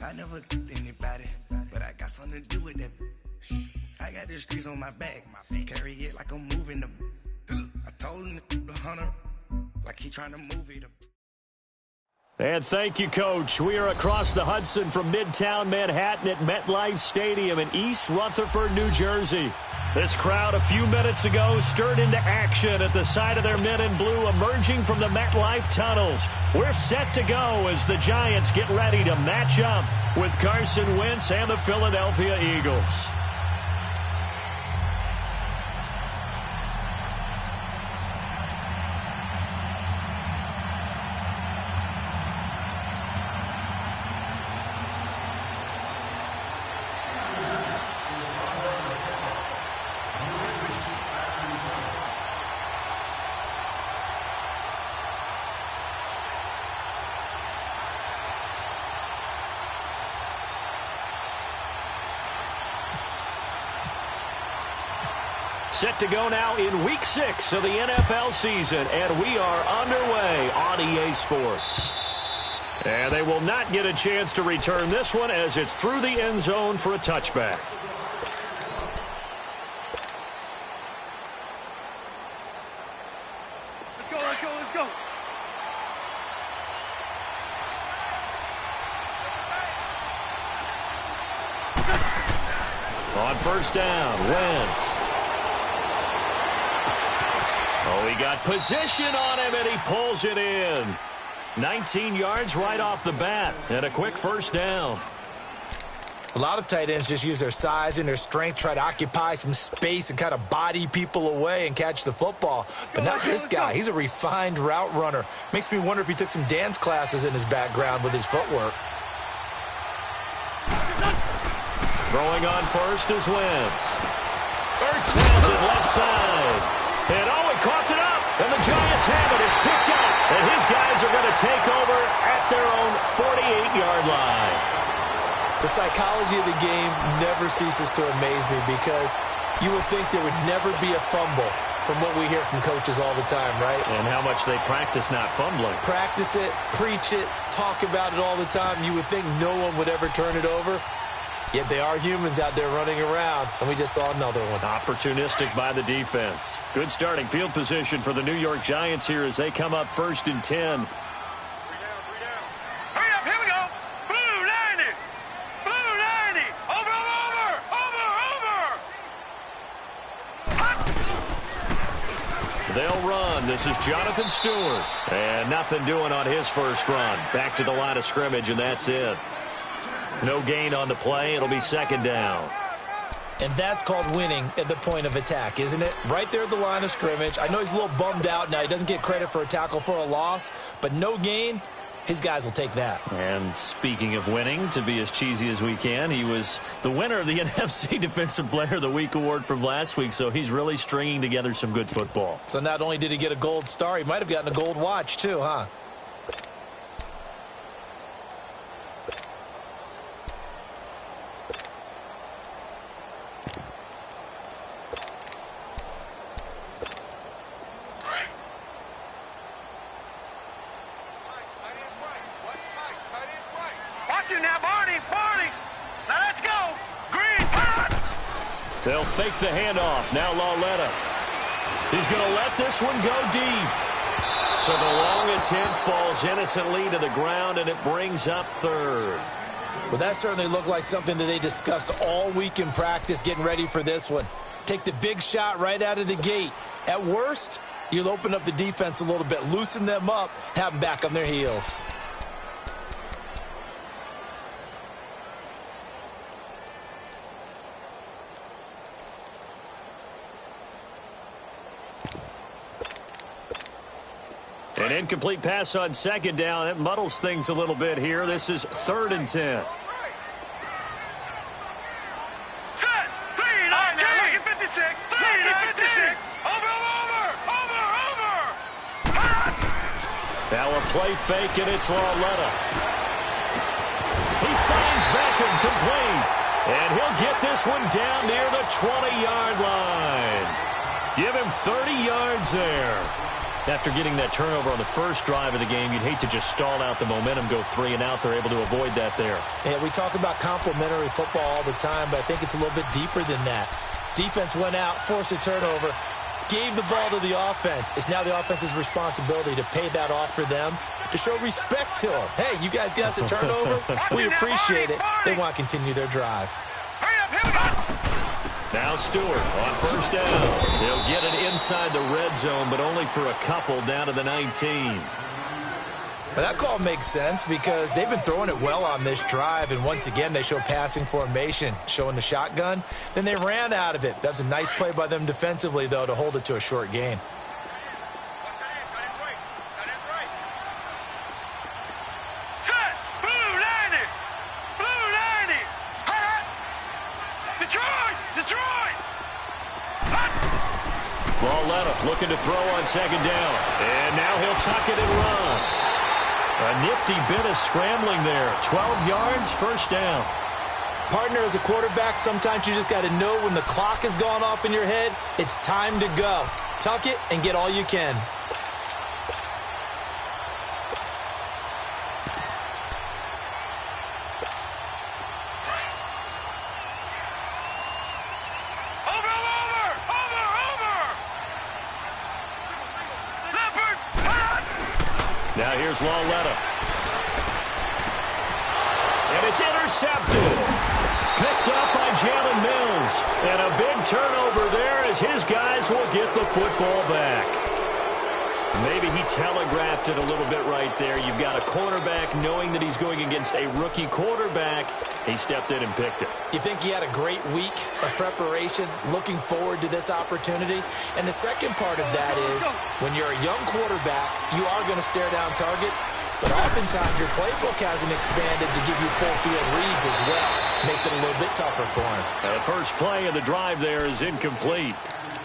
I never killed anybody, but I got something to do with that. I got the streets on my back, carry it like I'm moving the. I told him to hunter, like he trying to move it. And thank you, Coach. We are across the Hudson from Midtown Manhattan at MetLife Stadium in East Rutherford, New Jersey. This crowd a few minutes ago stirred into action at the side of their men in blue emerging from the MetLife tunnels. We're set to go as the Giants get ready to match up with Carson Wentz and the Philadelphia Eagles. Set to go now in Week 6 of the NFL season, and we are underway on EA Sports. And they will not get a chance to return this one as it's through the end zone for a touchback. Let's go, let's go, let's go. On first down, Wentz. Oh, he got position on him, and he pulls it in. 19 yards right off the bat, and a quick first down. A lot of tight ends just use their size and their strength, try to occupy some space and kind of body people away and catch the football. But not this guy. He's a refined route runner. Makes me wonder if he took some dance classes in his background with his footwork. Throwing on first is Wentz. Ertz has it left side. And oh, he coughed it up, and the Giants have it. It's picked up, and his guys are going to take over at their own 48-yard line. The psychology of the game never ceases to amaze me because you would think there would never be a fumble from what we hear from coaches all the time, right? And how much they practice not fumbling. Practice it, preach it, talk about it all the time. You would think no one would ever turn it over. Yet they are humans out there running around, and we just saw another one. Opportunistic by the defense. Good starting field position for the New York Giants here as they come up 1st and 10. 3 down. Hurry up, here we go. Blue 90. Blue 90. Over. They'll run. This is Jonathan Stewart. And nothing doing on his first run. Back to the line of scrimmage, and that's it. No gain on the play. It'll be 2nd down. And that's called winning at the point of attack, isn't it? Right there at the line of scrimmage. I know he's a little bummed out now. He doesn't get credit for a tackle for a loss, but no gain, his guys will take that. And speaking of winning, to be as cheesy as we can, he was the winner of the NFC Defensive Player of the Week award from last week, so he's really stringing together some good football. So not only did he get a gold star, he might have gotten a gold watch too, huh? They'll fake the handoff. Now Lauletta. He's going to let this one go deep. So the long attempt falls innocently to the ground, and it brings up 3rd. Well, that certainly looked like something that they discussed all week in practice getting ready for this one. Take the big shot right out of the gate. At worst, you'll open up the defense a little bit, loosen them up, have them back on their heels. An incomplete pass on 2nd down. That muddles things a little bit here. This is 3rd and 10. Set. 3 and 10. 56. 3 and 56. Over. Now a play fake, and it's Lauletta. He finds Beckham complete. And he'll get this one down near the 20-yard line. Give him 30 yards there. After getting that turnover on the first drive of the game, you'd hate to just stall out the momentum, go 3 and out. They're able to avoid that there. Yeah, we talk about complementary football all the time, but I think it's a little bit deeper than that. Defense went out, forced a turnover, gave the ball to the offense. It's now the offense's responsibility to pay that off for them, to show respect to them. Hey, you guys got us a turnover. We appreciate it. They want to continue their drive. Hurry up, here we go. Now Stewart on first down. He'll get it inside the red zone, but only for a couple down to the 19. But that call makes sense because they've been throwing it well on this drive, and once again they show passing formation, showing the shotgun. Then they ran out of it. That was a nice play by them defensively, though, to hold it to a short gain. Set. Blue 90. Blue 90. Detroit. Detroit. Lauletta looking to throw on second down. And now he'll tuck it and run. A nifty bit of scrambling there. 12 yards, first down. Partner, as a quarterback, sometimes you just got to know when the clock has gone off in your head, it's time to go. Tuck it and get all you can. Now here's Lauletta. And it's intercepted. Picked up by Jalen Mills. And a big turnover there as his guys will get the football back. Maybe he telegraphed it a little bit right there. You've got a quarterback knowing that he's going against a rookie quarterback. He stepped in and picked it. You think he had a great week of preparation, looking forward to this opportunity? And the second part of that is, when you're a young quarterback, you are going to stare down targets, but oftentimes your playbook hasn't expanded to give you full field reads as well. Makes it a little bit tougher for him. The first play of the drive there is incomplete.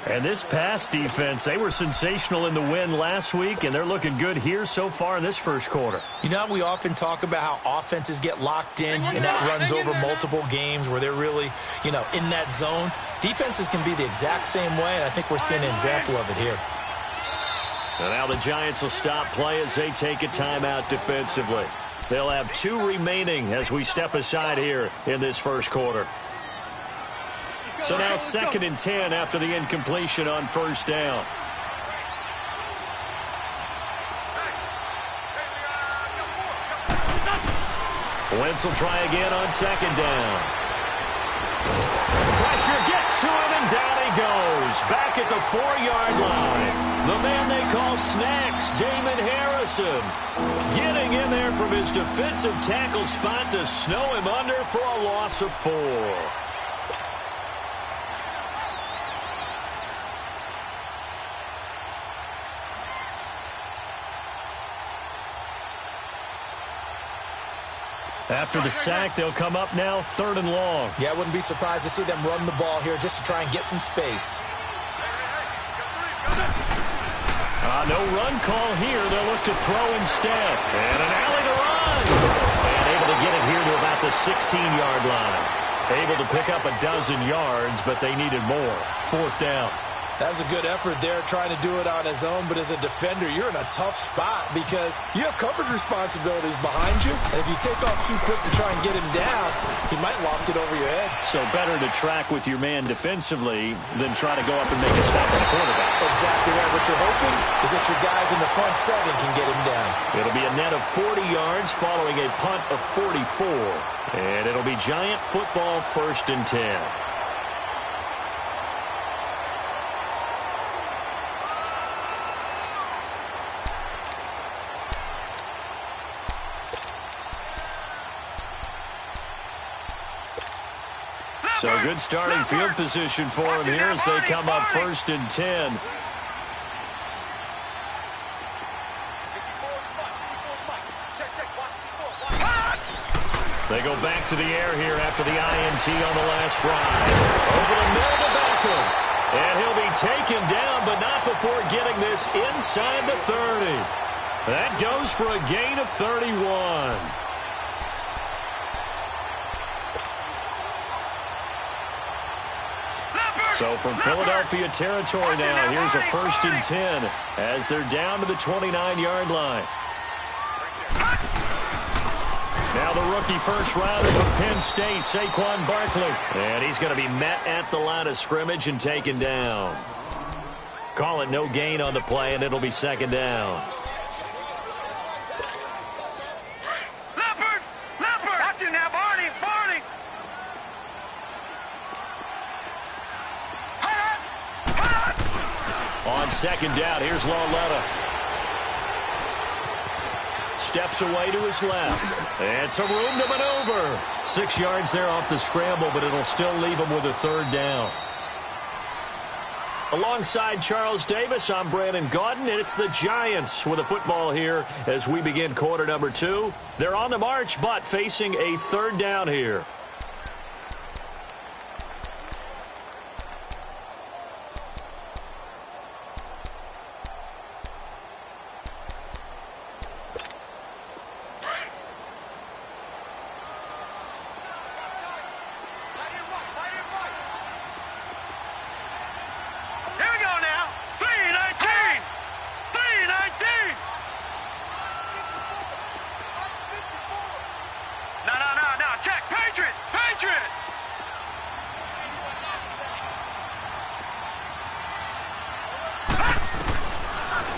And this pass defense, they were sensational in the win last week, and they're looking good here so far in this first quarter. You know, we often talk about how offenses get locked in, and that runs over multiple games where they're really, in that zone. Defenses can be the exact same way, and I think we're seeing an example of it here. And now the Giants will stop play as they take a timeout defensively. They'll have 2 remaining as we step aside here in this first quarter. So now 2nd and 10 after the incompletion on first down. Wentz will try again on second down. Pressure gets to him, and down he goes. Back at the 4-yard line. The man they call Snacks, Damon Harrison, getting in there from his defensive tackle spot to snow him under for a loss of 4. After the sack, they'll come up now 3rd and long. Yeah, I wouldn't be surprised to see them run the ball here just to try and get some space. No run call here. They'll look to throw instead. And an alley to run. And able to get it here to about the 16-yard line. Able to pick up a dozen yards, but they needed more. 4th down. That was a good effort there, trying to do it on his own. But as a defender, you're in a tough spot because you have coverage responsibilities behind you. And if you take off too quick to try and get him down, he might loft it over your head. So better to track with your man defensively than try to go up and make a stop on the quarterback. Exactly right. What you're hoping is that your guys in the front 7 can get him down. It'll be a net of 40 yards following a punt of 44. And it'll be Giant football 1st and 10. So good starting field position for him here as they come up 1st and 10. They go back to the air here after the INT on the last drive. Over the middle to Beckham. And he'll be taken down, but not before getting this inside the 30. That goes for a gain of 31. So from Philadelphia territory now, here's a 1st and 10 as they're down to the 29-yard line. Now the rookie first rounder from Penn State, Saquon Barkley. And he's going to be met at the line of scrimmage and taken down. Call it no gain on the play, and it'll be 2nd down. Leopard! Leopard! Watch it now, Barney! Barney! On 2nd down, here's Lauletta. Steps away to his left. And some room to maneuver. 6 yards there off the scramble, but it'll still leave him with a 3rd down. Alongside Charles Davis, I'm Brandon Gaudin, and it's the Giants with a football here as we begin quarter number 2. They're on the march, but facing a 3rd down here.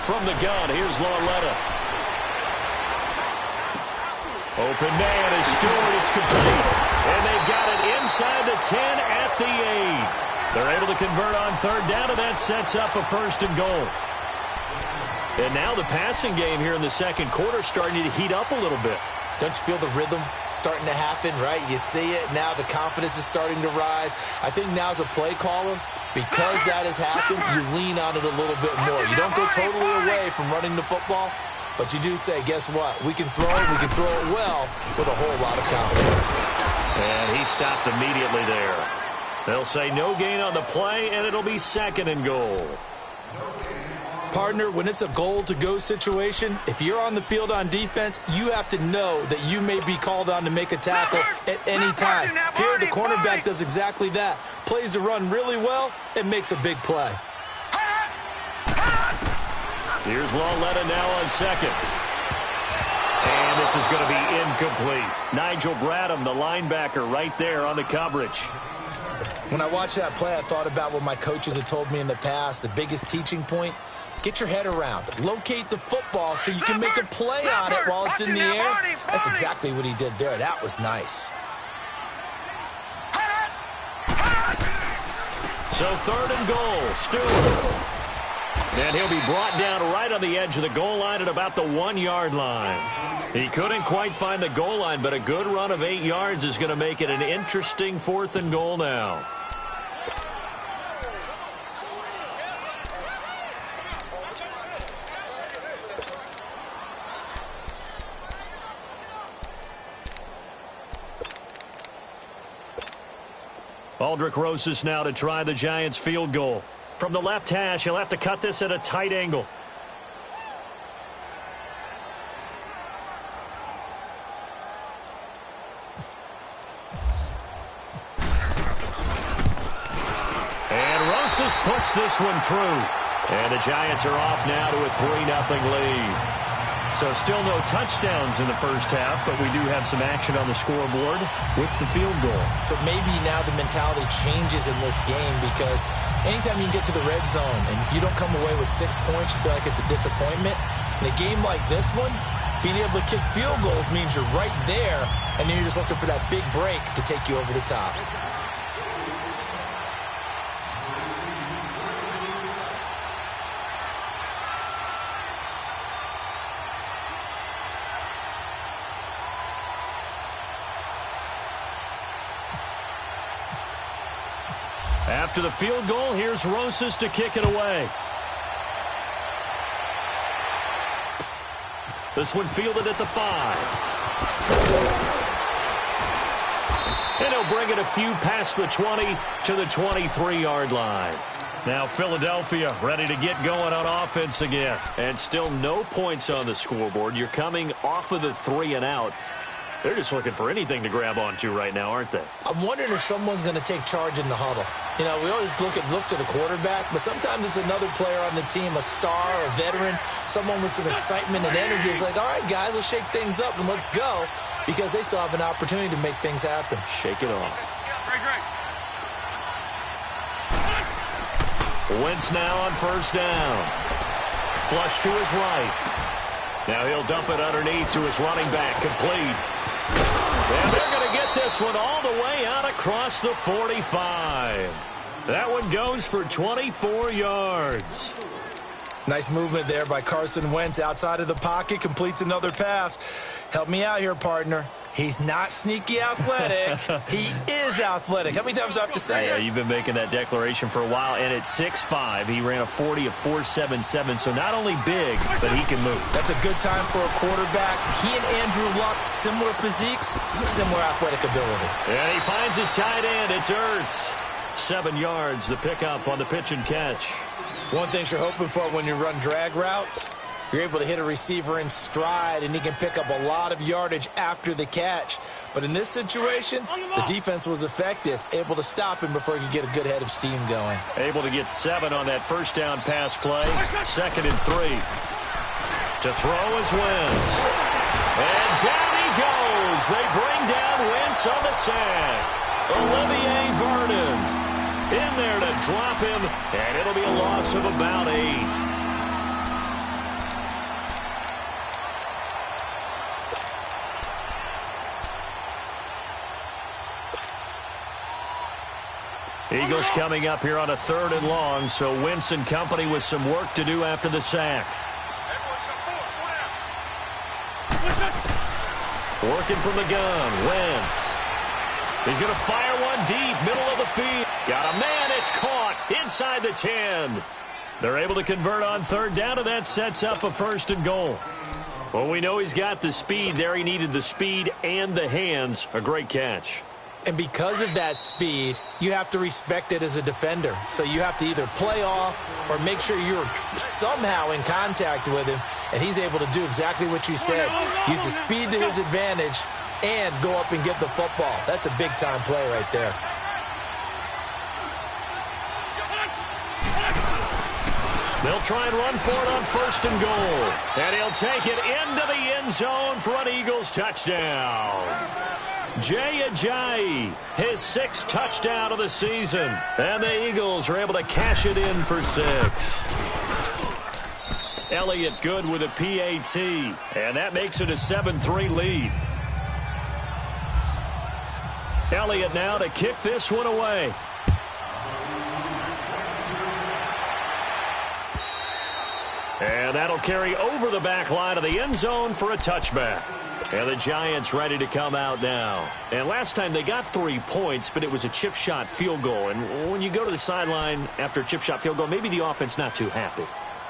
From the gun, here's Lauletta. Open man is Stewart. It's complete. And they've got it inside the 10 at the 8. They're able to convert on 3rd down, and that sets up a 1st and goal. And now the passing game here in the 2nd quarter starting to heat up a little bit. Don't you feel the rhythm starting to happen, right? You see it now. The confidence is starting to rise. I think now as a play caller, because that has happened, you lean on it a little bit more. You don't go totally away from running the football, but you do say, guess what? We can throw it. We can throw it well with a whole lot of confidence. And he stopped immediately there. They'll say no gain on the play, and it'll be 2nd and goal. Partner, when it's a goal-to-go situation, if you're on the field on defense, you have to know that you may be called on to make a tackle at any time. Here, the cornerback does exactly that. Plays the run really well and makes a big play. Here's Lauletta now on 2nd. And this is going to be incomplete. Nigel Bradham, the linebacker, right there on the coverage. When I watched that play, I thought about what my coaches had told me in the past. The biggest teaching point, get your head around. Locate the football so you can make a play on it while it's in the air. That's exactly what he did there. That was nice. So 3rd and goal, Stewart. And he'll be brought down right on the edge of the goal line at about the 1-yard line. He couldn't quite find the goal line, but a good run of 8 yards is going to make it an interesting 4th and goal now. Aldrick Rosas now to try the Giants field goal. From the left hash, he'll have to cut this at a tight angle. And Rosas puts this one through. And the Giants are off now to a 3-0 lead. So still no touchdowns in the first half, but we do have some action on the scoreboard with the field goal. So maybe now the mentality changes in this game because anytime you can get to the red zone and if you don't come away with 6 points, you feel like it's a disappointment. In a game like this one, being able to kick field goals means you're right there, and then you're just looking for that big break to take you over the top. After the field goal, here's Rosas to kick it away. This one fielded at the 5. And he'll bring it a few past the 20 to the 23-yard line. Now Philadelphia ready to get going on offense again. And still no points on the scoreboard. You're coming off of the 3 and out. They're just looking for anything to grab onto right now, aren't they? I'm wondering if someone's going to take charge in the huddle. You know, we always look to the quarterback, but sometimes it's another player on the team, a star, a veteran, someone with some excitement and energy. It's like, all right, guys, let's shake things up and let's go, because they still have an opportunity to make things happen. Shake it off. Wentz now on first down. Flush to his right. Now he'll dump it underneath to his running back, complete. And they're going to get this one all the way out across the 45. That one goes for 24 yards. Nice movement there by Carson Wentz outside of the pocket, completes another pass. Help me out here, partner. He's not sneaky athletic. He is athletic. How many times do I have to say it? Yeah, you've been making that declaration for a while. And at 6'5", he ran a 40 of 4.77, so not only big, but he can move. That's a good time for a quarterback. He and Andrew Luck, similar physiques, similar athletic ability. And he finds his tight end. It's Ertz. 7 yards, the pickup on the pitch and catch. One thing you're hoping for when you run drag routes, you're able to hit a receiver in stride, and he can pick up a lot of yardage after the catch. But in this situation, the defense was effective, able to stop him before he could get a good head of steam going. Able to get 7 on that first down pass play. 2nd and 3. To throw is Wentz. And down he goes. They bring down Wentz on the sack. Olivier Vernon in there to drop him, and it'll be a loss of about 8. Eagles coming up here on a 3rd and long, so Wentz and company with some work to do after the sack. Working from the gun, Wentz. He's going to fire one deep, middle of the field. Got a man, it's caught inside the 10. They're able to convert on 3rd down, and that sets up a 1st and goal. Well, we know he's got the speed there. He needed the speed and the hands. A great catch. And because of that speed, you have to respect it as a defender. So you have to either play off or make sure you're somehow in contact with him, and he's able to do exactly what you said. Use the speed to his advantage and go up and get the football. That's a big-time play right there. They'll try and run for it on 1st and goal. And he'll take it into the end zone for an Eagles touchdown. Jay Ajayi, his 6th touchdown of the season. And the Eagles are able to cash it in for 6. Elliott good with a PAT. And that makes it a 7-3 lead. Elliott now to kick this one away. And that'll carry over the back line of the end zone for a touchback. And the Giants ready to come out now. And last time they got 3 points, but it was a chip shot field goal. And when you go to the sideline after a chip shot field goal, maybe the offense not too happy.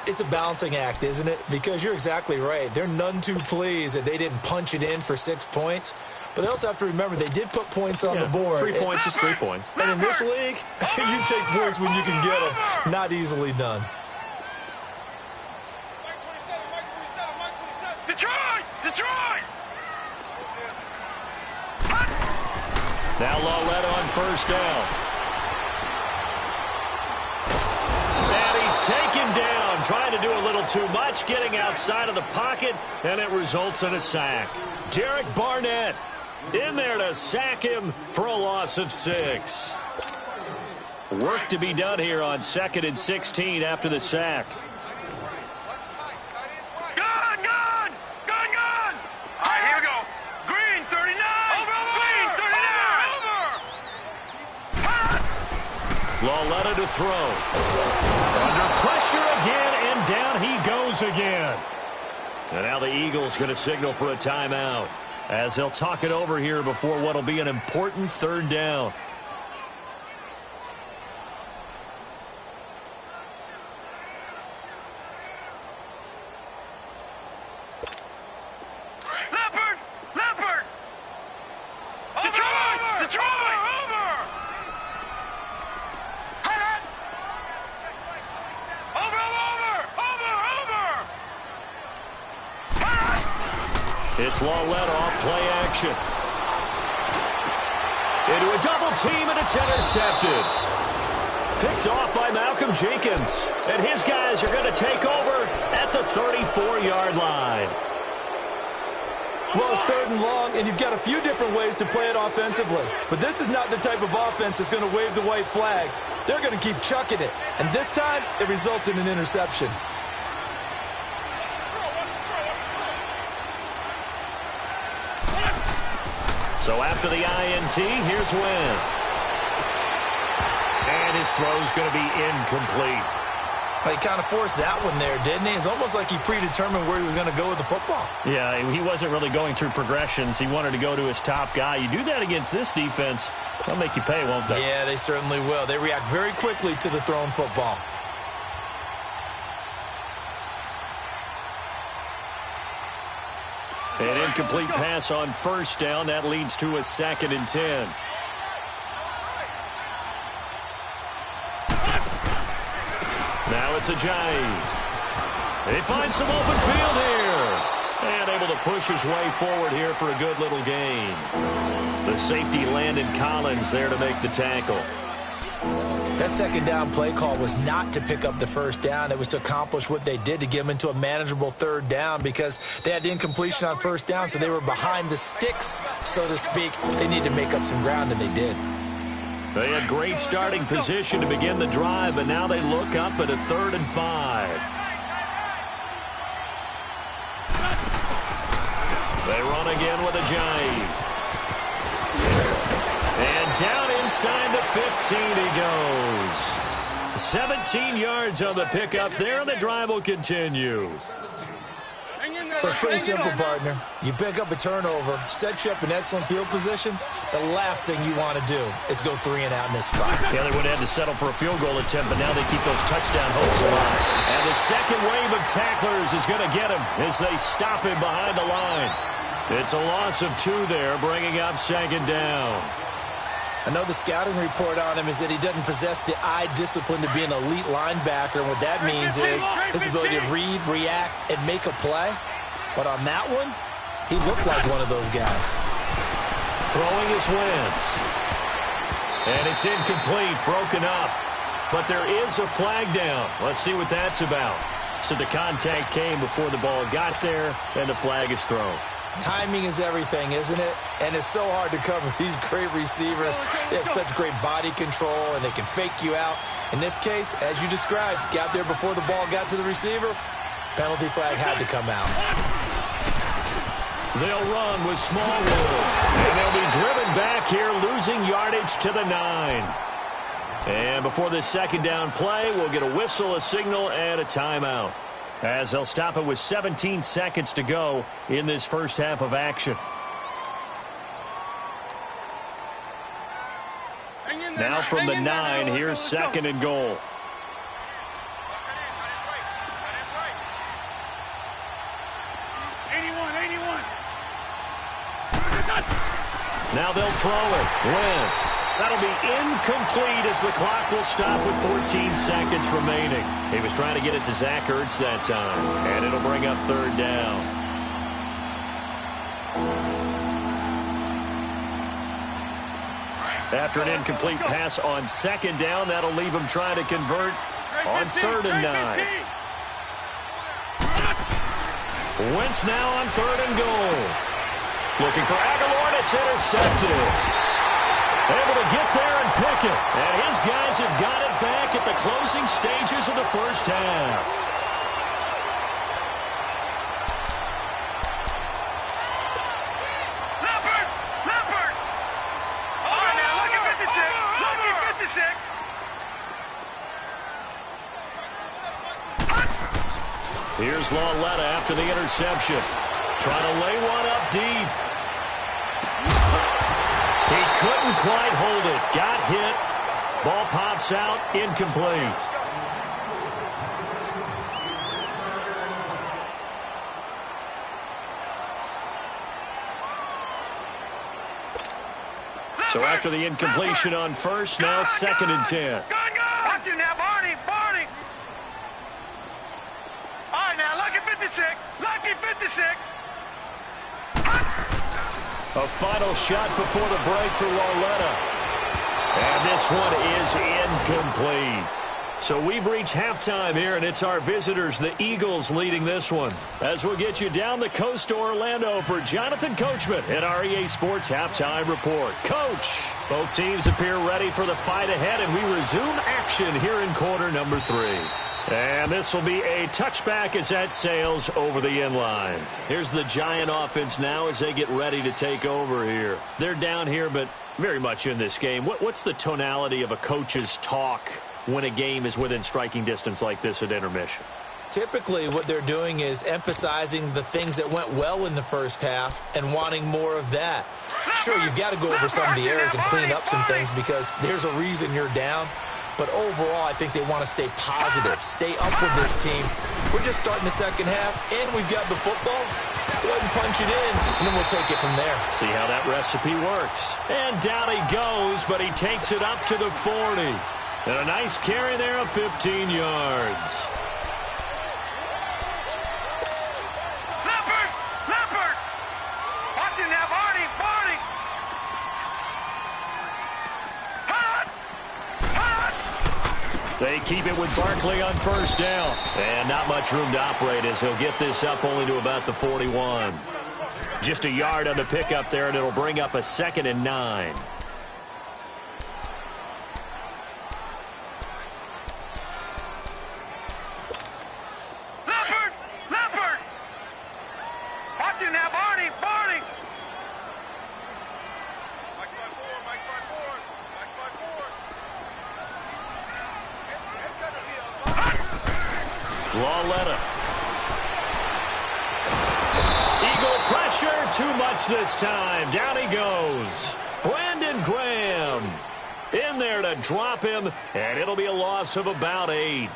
It's a balancing act, isn't it? Because you're exactly right. They're none too pleased that they didn't punch it in for 6 points. But they also have to remember they did put points on the board. 3 points is 3 points. And in this league, you take points when you can get them. Not easily done. Detroit! Now Lawletta on 1st down. And he's taken down, trying to do a little too much, getting outside of the pocket, and it results in a sack. Derek Barnett in there to sack him for a loss of 6. Work to be done here on 2nd and 16 after the sack. Lawletta to throw. Under pressure again, and down he goes again. And now the Eagles going to signal for a timeout as they'll talk it over here before what will be an important 3rd down. Leopard! Detroit! It's Lawletta off play action. Into a double team, and it's intercepted. picked off by Malcolm Jenkins. And his guys are going to take over at the 34-yard line. Well, it's 3rd and long, and you've got a few different ways to play it offensively. But this is not the type of offense that's going to wave the white flag. They're going to keep chucking it. And this time, it results in an interception. So after the INT, here's Wentz. And his throw's going to be incomplete. He kind of forced that one there, didn't he? It's almost like he predetermined where he was going to go with the football. Yeah, he wasn't really going through progressions. He wanted to go to his top guy. You do that against this defense, they'll make you pay, won't they? Yeah, they certainly will. They react very quickly to the thrown football. An incomplete pass on 1st down. That leads to a 2nd and 10. Now it's Ajayi. They find some open field here. And able to push his way forward here for a good little gain. The safety Landon Collins there to make the tackle. That 2nd down play call was not to pick up the 1st down. It was to accomplish what they did to get them into a manageable 3rd down because they had incompletion on 1st down, so they were behind the sticks, so to speak. They needed to make up some ground, and they did. They had great starting position to begin the drive, but now they look up at a 3rd and 5. They run again with Ajayi. And down inside the 15 he goes. 17 yards on the pickup there, and the drive will continue. So it's pretty simple, partner. You pick up a turnover, set you up in excellent field position. The last thing you want to do is go 3 and out in this spot. Yeah, they would have had to settle for a field goal attempt, but now they keep those touchdown hopes alive. And the second wave of tacklers is going to get him as they stop him behind the line. It's a loss of 2 there, bringing up 2nd down. I know the scouting report on him is that he doesn't possess the eye discipline to be an elite linebacker. And what that means is his ability to read, react, and make a play. But on that one, he looked like one of those guys. Throwing is Wentz. And it's incomplete, broken up. But there is a flag down. Let's see what that's about. So the contact came before the ball got there, and the flag is thrown. Timing is everything, isn't it? And it's so hard to cover these great receivers. They have such great body control, and they can fake you out. In this case, as you described, got there before the ball got to the receiver. Penalty flag had to come out. They'll run with Smallwood. And they'll be driven back here, losing yardage to the 9. And before this 2nd down play, we'll get a whistle, a signal, and a timeout, as they'll stop it with 17 seconds to go in this first half of action. Now from the 9, here's 2nd and goal. Now they'll throw it. Wentz. That'll be incomplete as the clock will stop with 14 seconds remaining. He was trying to get it to Zach Ertz that time, and it'll bring up 3rd down. After an incomplete pass on 2nd down, that'll leave him trying to convert on 3rd and 9. Wentz now on 3rd and goal. Looking for Aguilar, and it's intercepted. Able to get there and pick it. And his guys have got it back at the closing stages of the first half. Leopard! All right, now, look at 56. Look at 56. Here's Lauletta after the interception. Trying to lay one up deep. He couldn't quite hold it. Got hit. Ball pops out. Incomplete. So after the incompletion on 1st, now 2nd and 10. Watch it now, Barney. All right, now, lucky 56. Lucky 56. A final shot before the break for Lauletta. And this one is incomplete. So we've reached halftime here, and it's our visitors, the Eagles, leading this one. As we'll get you down the coast to Orlando for Jonathan Coachman at our EA Sports Halftime Report. Coach, both teams appear ready for the fight ahead, and we resume action here in quarter number 3. And this will be a touchback as that sails over the end line. Here's the Giant offense now as they get ready to take over here. They're down here, but very much in this game. What's the tonality of a coach's talk when a game is within striking distance like this at intermission? Typically, what they're doing is emphasizing the things that went well in the first half and wanting more of that. Sure, you've got to go over some of the errors and clean up some things because there's a reason you're down. But overall, I think they want to stay positive, stay up with this team. We're just starting the second half, and we've got the football. Let's go ahead and punch it in, and then we'll take it from there. See how that recipe works. And down he goes, but he takes it up to the 40. And a nice carry there of 15 yards. Leopard! Watching that, Barney! They keep it with Barkley on first down. And not much room to operate as he'll get this up only to about the 41. Just a yard on the pickup there, and it'll bring up a 2nd and 9. Leopard! Watching that, Barney! Lawletta. Eagle pressure, too much this time. Down he goes. Brandon Graham in there to drop him, and it'll be a loss of about 8.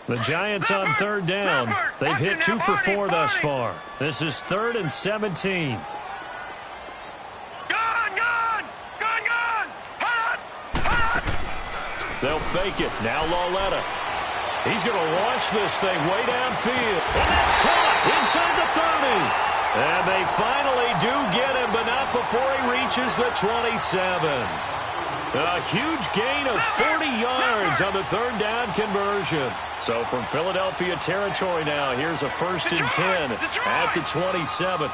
The Giants on third down. They've hit 2 for 4 thus far. This is 3rd and 17. Gone! Hot! They'll fake it. Now Lawletta. He's going to launch this thing way downfield. And that's caught inside the 30. And they finally do get him, but not before he reaches the 27. A huge gain of 40 yards on the 3rd down conversion. So from Philadelphia territory now, here's a 1st and 10 at the 27. Over!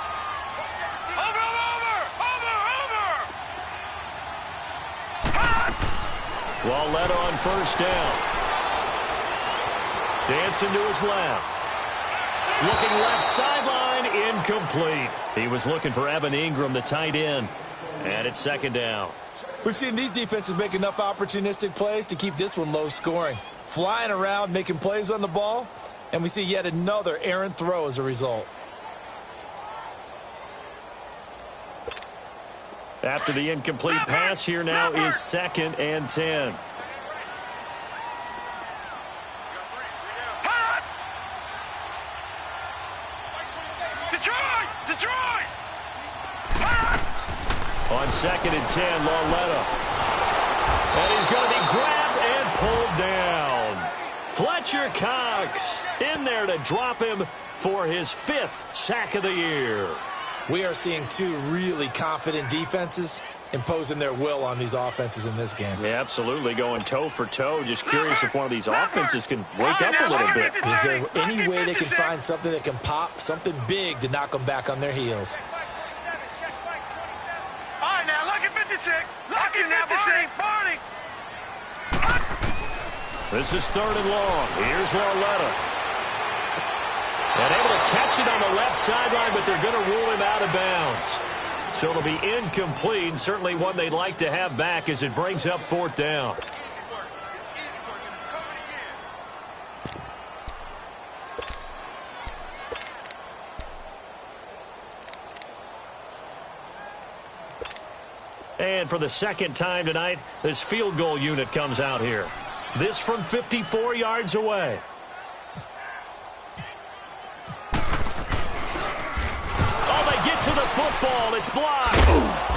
Lawletta on first down. Dancing to his left. Looking left sideline, incomplete. He was looking for Evan Ingram, the tight end. And it's 2nd down. We've seen these defenses make enough opportunistic plays to keep this one low scoring. Flying around, making plays on the ball, and we see yet another errant throw as a result. After the incomplete pass, here now is 2nd and 10. Detroit! On 2nd and 10, Lawletta. And he's going to be grabbed and pulled down. Fletcher Cox in there to drop him for his 5th sack of the year. We are seeing 2 really confident defenses imposing their will on these offenses in this game. Yeah, absolutely, going toe for toe. Just curious if one of these offenses can wake up a little bit. Is there any way they can find something that can pop, something big to knock them back on their heels? All right, now, look at 56. Look at 56. Barney. This is 3rd and long. Here's Lawletta. And able to catch it on the left sideline, but they're going to rule him out of bounds. So it'll be incomplete, certainly one they'd like to have back as it brings up 4th down. And for the 2nd time tonight, this field goal unit comes out here. This from 54 yards away. football. It's blocked.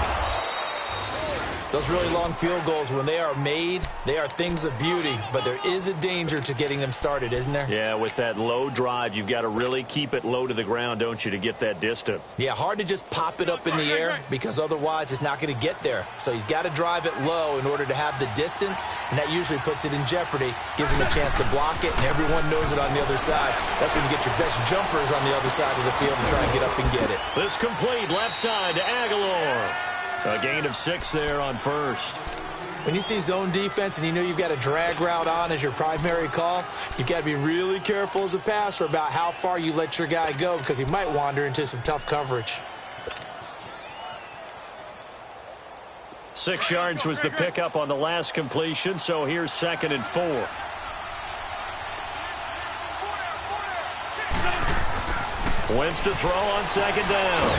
Those really long field goals, when they are made, they are things of beauty, but there is a danger to getting them started, isn't there? Yeah, with that low drive, you've got to really keep it low to the ground, don't you, to get that distance? Yeah, hard to just pop it up in the air because otherwise it's not going to get there. So he's got to drive it low in order to have the distance, and that usually puts it in jeopardy, gives him a chance to block it, and everyone knows it on the other side. That's when you get your best jumpers on the other side of the field and try and get up and get it. This complete left side to Aguilar. A gain of 6 there on first. When you see zone defense and you know you've got a drag route on as your primary call, you've got to be really careful as a passer about how far you let your guy go because he might wander into some tough coverage. 6 yards was the pickup on the last completion, so here's 2nd and 4. Wentz to throw on 2nd down.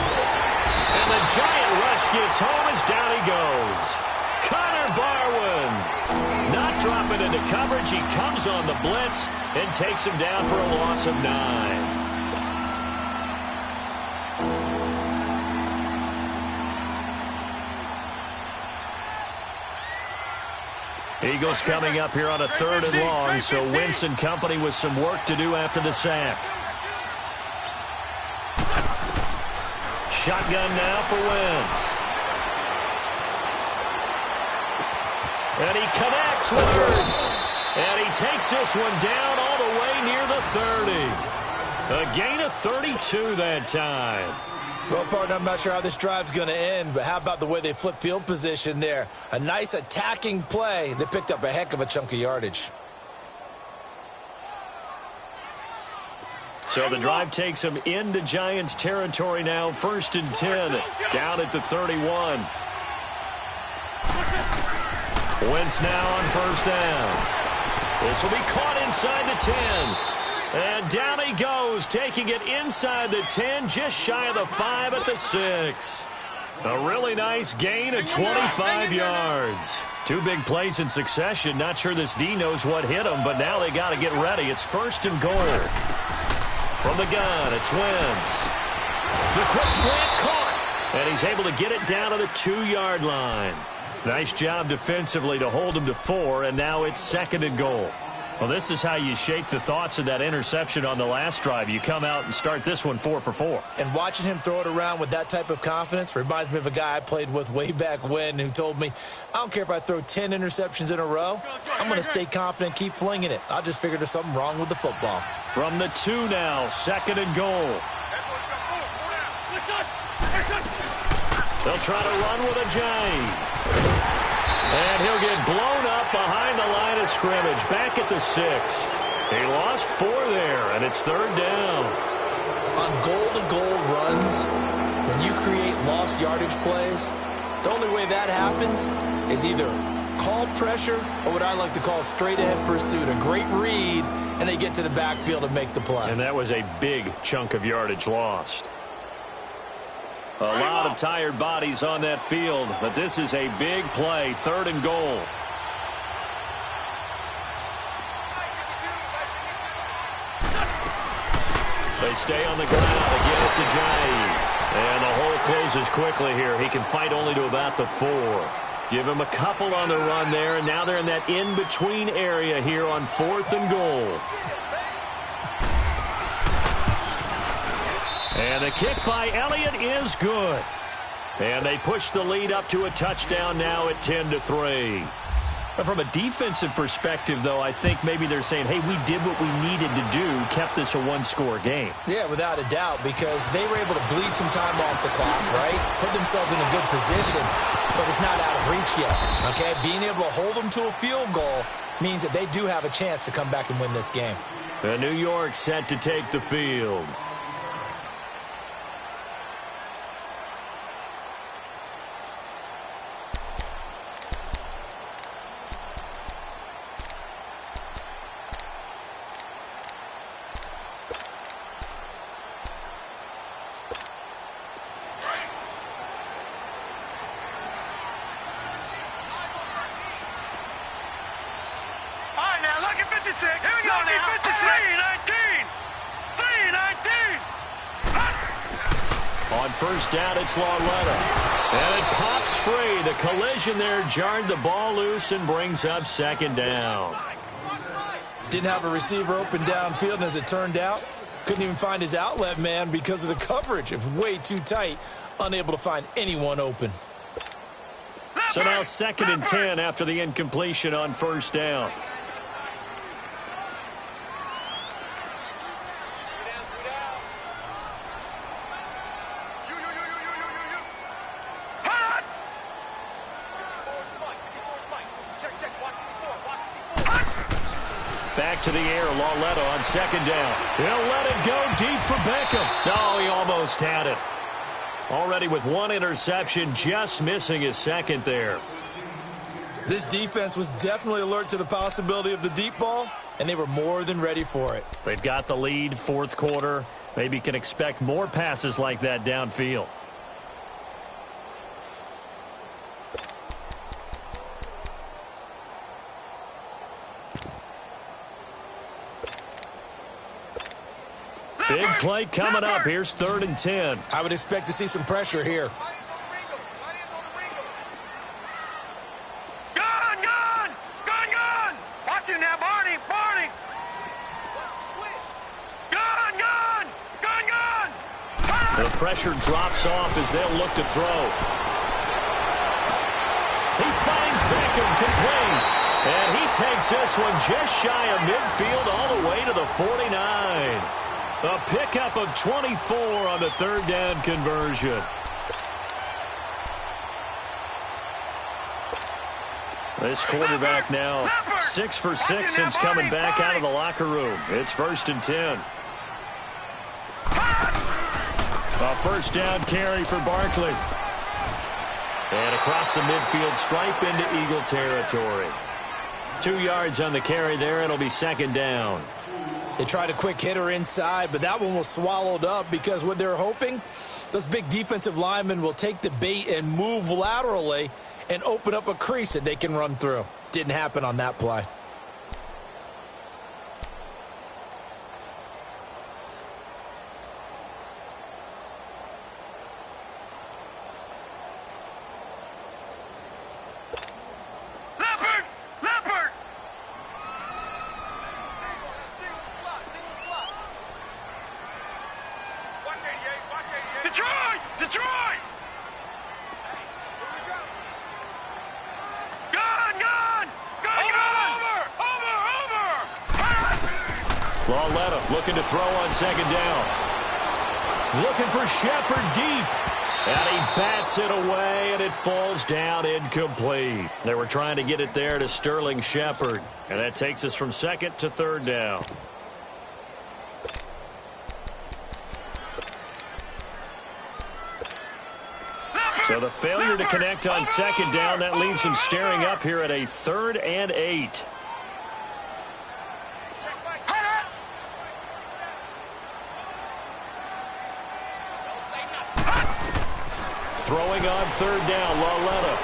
And the giant rush gets home as down he goes. Connor Barwin not dropping into coverage. He comes on the blitz and takes him down for a loss of 9. Eagles coming up here on a 3rd and long, so Wentz and company with some work to do after the sack. Shotgun now for Wentz. And he connects with Hurts. And he takes this one down all the way near the 30. A gain of 32 that time. Well, partner, I'm not sure how this drive's going to end, but how about the way they flip field position there? A nice attacking play. They picked up a heck of a chunk of yardage. So the drive takes him into Giants territory now. 1st and 10, down at the 31. Wentz now on 1st down. This will be caught inside the 10. And down he goes, taking it inside the 10, just shy of the 5 at the 6. A really nice gain of 25 yards. 2 big plays in succession. Not sure this D knows what hit him, but now they got to get ready. It's 1st and goal. From the gun, it's Wentz. The quick slant caught, and he's able to get it down to the 2-yard line. Nice job defensively to hold him to 4, and now it's 2nd and goal. Well, this is how you shake the thoughts of that interception on the last drive. You come out and start this one 4 for 4. And watching him throw it around with that type of confidence reminds me of a guy I played with way back when who told me, I don't care if I throw 10 interceptions in a row. I'm going to stay confident, keep flinging it. I just figured there's something wrong with the football. From the 2 now, 2nd and goal. They'll try to run with a J. And he'll get blown up behind the line of scrimmage, back at the 6. He lost 4 there, and it's 3rd down. On goal-to-goal runs, when you create lost yardage plays, the only way that happens is either called pressure or what I like to call straight-ahead pursuit, a great read, and they get to the backfield and make the play. And that was a big chunk of yardage lost. A lot of tired bodies on that field, but this is a big play, 3rd and goal. They stay on the ground. Again, it's Ajayi. And the hole closes quickly here. He can fight only to about the 4. Give him a couple on the run there, and now they're in that in-between area here on 4th and goal. And the kick by Elliott is good. And they push the lead up to a touchdown now at 10-3. From a defensive perspective, though, I think maybe they're saying, hey, we did what we needed to do, kept this a 1-score game. Yeah, without a doubt, because they were able to bleed some time off the clock, right? Put themselves in a good position, but it's not out of reach yet, okay? Being able to hold them to a field goal means that they do have a chance to come back and win this game. New York set to take the field. Here we go now. 3-19. 3-19. first down, it's Lauletta. And it pops free. The collision there jarred the ball loose and brings up second down. Didn't have a receiver open downfield, and as it turned out, couldn't even find his outlet man because of the coverage. It was way too tight, unable to find anyone open. So now 2nd and 10 after the incompletion on first down. Back to the air, Lauletta on 2nd down. He'll let it go deep for Beckham. No, he almost had it. Already with 1 interception, just missing his 2nd there. This defense was definitely alert to the possibility of the deep ball, and they were more than ready for it. They've got the lead, 4th quarter. Maybe can expect more passes like that downfield. Big play coming up. Here's 3rd and 10. I would expect to see some pressure here. Gun! Watch him now, Barney! Gun! The pressure drops off as they'll look to throw. He finds Beckham complete. And he takes this one just shy of midfield all the way to the 49. A pickup of 24 on the 3rd down conversion. This quarterback now 6 for 6 since coming back out of the locker room. It's 1st and 10. A first down carry for Barkley. And across the midfield stripe into Eagle territory. 2 yards on the carry there. It'll be 2nd down. They tried a quick hitter inside, but that one was swallowed up because what they're hoping, those big defensive linemen will take the bait and move laterally and open up a crease that they can run through. Didn't happen on that play. Detroit! Gun! Over! Lauletta looking to throw on 2nd down. Looking for Shepard deep. And he bats it away, and it falls down incomplete. They were trying to get it there to Sterling Shepard. And that takes us from 2nd to 3rd down. So the failure to connect on 2nd down, that leaves him staring up here at a 3rd and 8. Throwing on 3rd down, Lauletta.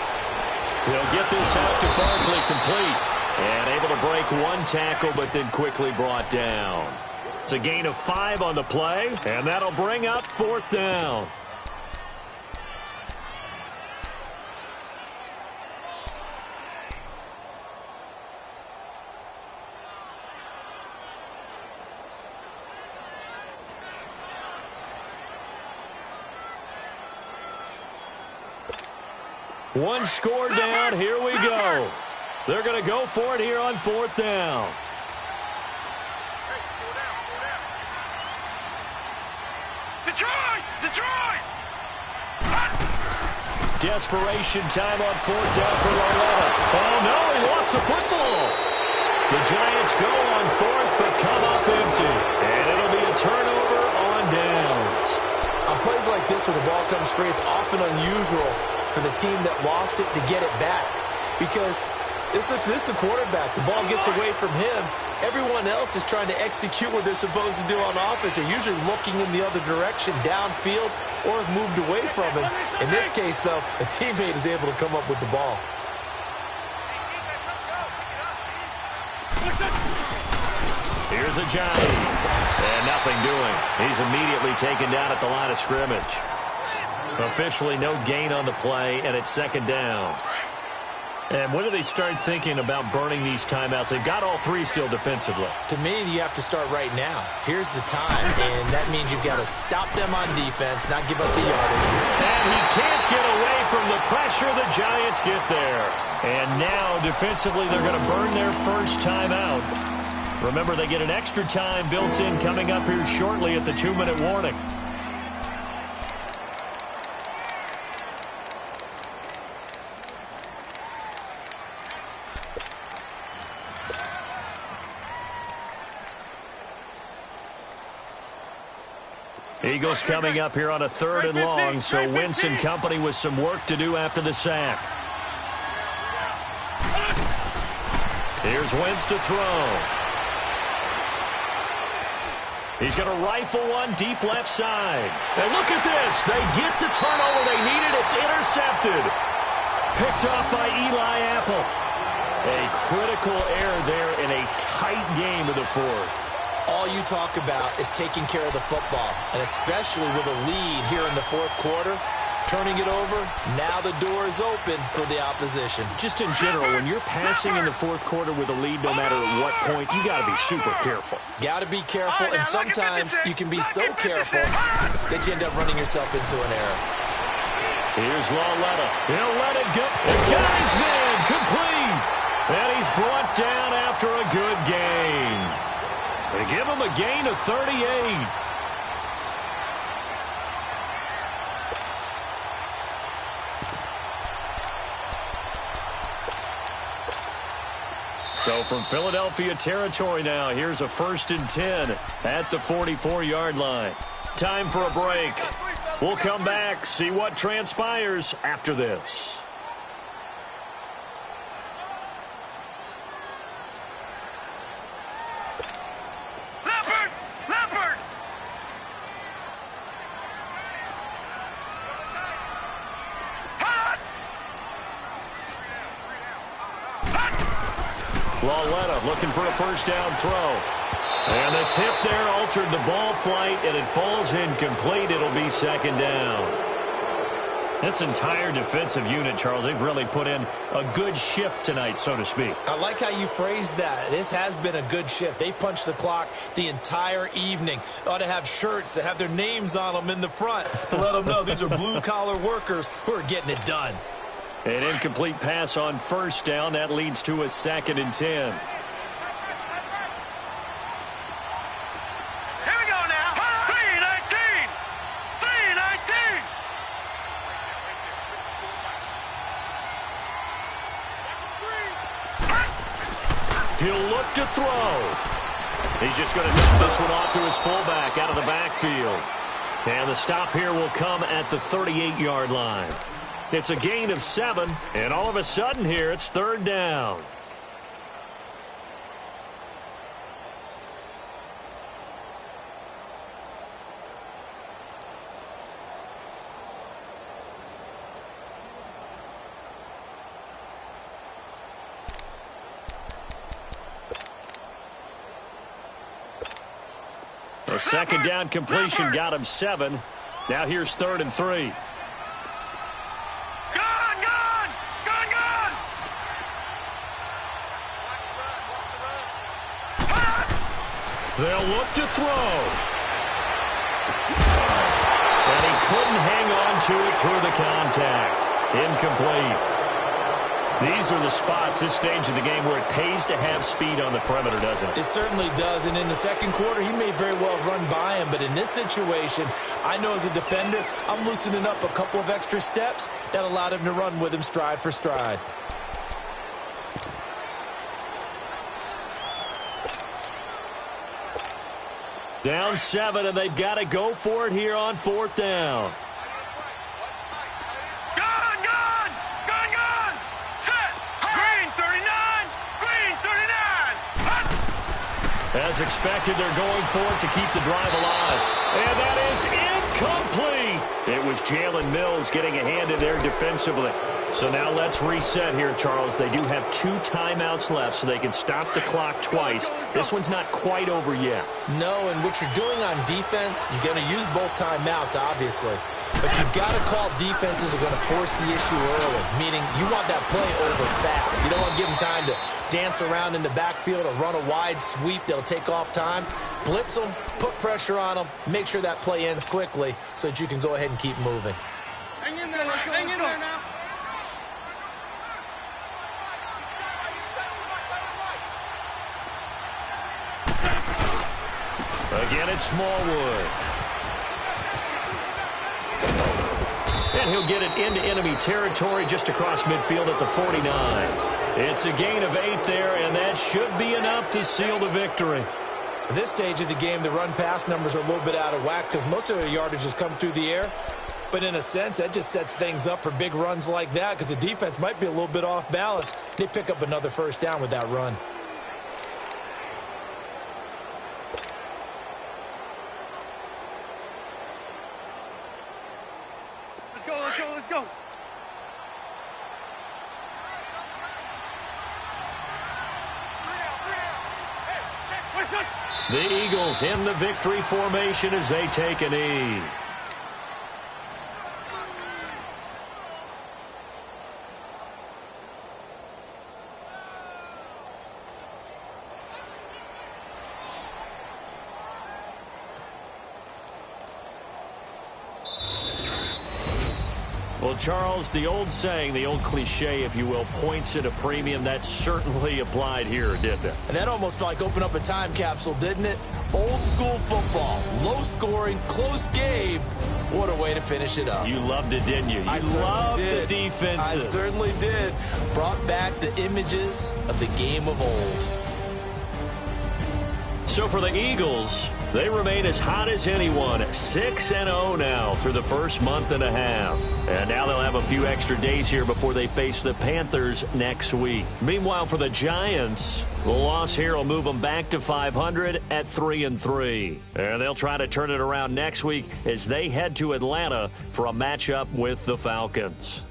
He'll get this out to Barkley complete. And able to break 1 tackle, but then quickly brought down. It's a gain of 5 on the play, and that'll bring up 4th down. One score down. Here we go. They're going to go for it here on 4th down. Detroit! Desperation time on 4th down for Lauletta. Oh, no, he lost the football. The Giants go on 4th, but come up empty. And it'll be a turnover on downs. On plays like this where the ball comes free, it's often unusual for the team that lost it to get it back. Because this is the quarterback. The ball gets away from him. Everyone else is trying to execute what they're supposed to do on offense. They're usually looking in the other direction, downfield, or have moved away from him. In this case, though, a teammate is able to come up with the ball. Here's a Johnny. And nothing doing. He's immediately taken down at the line of scrimmage. Officially no gain on the play, and it's second down. And when do they start thinking about burning these timeouts? They've got all three still defensively. To me, you have to start right now. Here's the time, and that means you've got to stop them on defense, not give up the yardage. And he can't get away from the pressure. The Giants get there. And now, defensively, they're going to burn their first timeout. Remember, they get an extra time built in coming up here shortly at the 2-minute warning. Eagles coming up here on a 3rd and long, so Wentz and company with some work to do after the sack. Here's Wentz to throw. He's going to rifle one deep left side. And look at this. They get the turnover they needed. It's intercepted. Picked off by Eli Apple. A critical error there in a tight game of the 4th. All you talk about is taking care of the football, and especially with a lead here in the 4th quarter, turning it over, now the door is open for the opposition. Just in general, when you're passing in the 4th quarter with a lead, no matter at what point, you got to be super careful. Got to be careful, and sometimes you can be so careful that you end up running yourself into an error. Here's Lawletta. He'll let it go. And got his man complete. And he's brought down after a good gain. They give him a gain of 38. So from Philadelphia territory now, here's a 1st and 10 at the 44-yard line. Time for a break. We'll come back, see what transpires after this. Lawletta looking for a 1st down throw. And the tip there altered the ball flight, and it falls incomplete. It'll be 2nd down. This entire defensive unit, Charles, they've really put in a good shift tonight, so to speak. I like how you phrased that. This has been a good shift. They punched the clock the entire evening. They ought to have shirts that have their names on them in the front to let them know these are blue-collar workers who are getting it done. An incomplete pass on 1st down. That leads to a 2nd and 10. Here we go now. 3-19. 3-19. He'll look to throw. He's just going to dump this one off to his fullback out of the backfield. And the stop here will come at the 38-yard line. It's a gain of 7, and all of a sudden here, it's 3rd down. A 2nd down completion got him 7. Now here's 3rd and 3. They'll look to throw. And he couldn't hang on to it through the contact. Incomplete. These are the spots, this stage of the game, where it pays to have speed on the perimeter, doesn't it? It certainly does, and in the 2nd quarter, he may very well have run by him, but in this situation, I know as a defender, I'm loosening up a couple of extra steps that allowed him to run with him stride for stride. Down 7, and they've got to go for it here on 4th down. Gun! Set! Green 39! Green 39! As expected, they're going for it to keep the drive alive. And that is incomplete! It was Jalen Mills getting a hand in there defensively. So now let's reset here, Charles. They do have 2 timeouts left, so they can stop the clock twice. This one's not quite over yet. No, and what you're doing on defense, you're going to use both timeouts, obviously. But you've got to call defenses are going to force the issue early, meaning you want that play over fast. You don't want to give them time to dance around in the backfield or run a wide sweep that'll take off time. Blitz them, put pressure on them, make sure that play ends quickly so that you can go ahead and keep moving. Hang in there, hang in there now. Again, it's Smallwood. And he'll get it into enemy territory just across midfield at the 49. It's a gain of 8 there, and that should be enough to seal the victory. At this stage of the game, the run-pass numbers are a little bit out of whack because most of their yardage has come through the air. But in a sense, that just sets things up for big runs like that because the defense might be a little bit off balance. They pick up another first down with that run. Let's go. The Eagles in the victory formation as they take a knee. Well, Charles, the old saying, the old cliche, if you will, points at a premium, that certainly applied here, didn't it? And that almost felt like open up a time capsule, didn't it? Old school football, low scoring, close game. What a way to finish it up. You loved it, didn't you? I loved did. The defenses. I certainly did. Brought back the images of the game of old. So for the Eagles, they remain as hot as anyone, 6-0 now through the first month and a half. And now they'll have a few extra days here before they face the Panthers next week. Meanwhile, for the Giants, the loss here will move them back to 500 at 3-3. And they'll try to turn it around next week as they head to Atlanta for a matchup with the Falcons.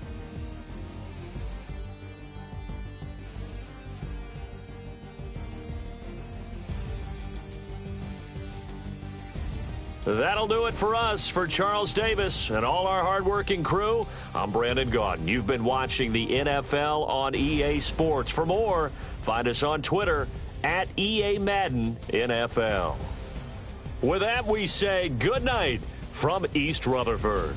That'll do it for us. For Charles Davis and all our hardworking crew, I'm Brandon Gaudin. You've been watching the NFL on EA Sports. For more, find us on Twitter at EA Madden NFL. With that, we say good night from East Rutherford.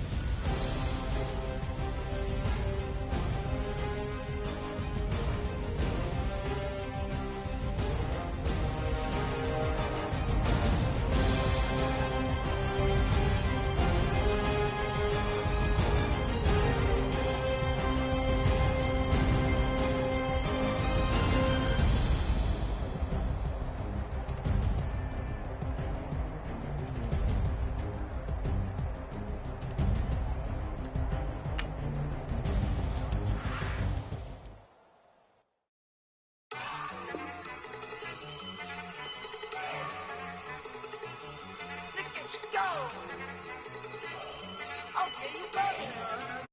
Look at you go. Okay, you better.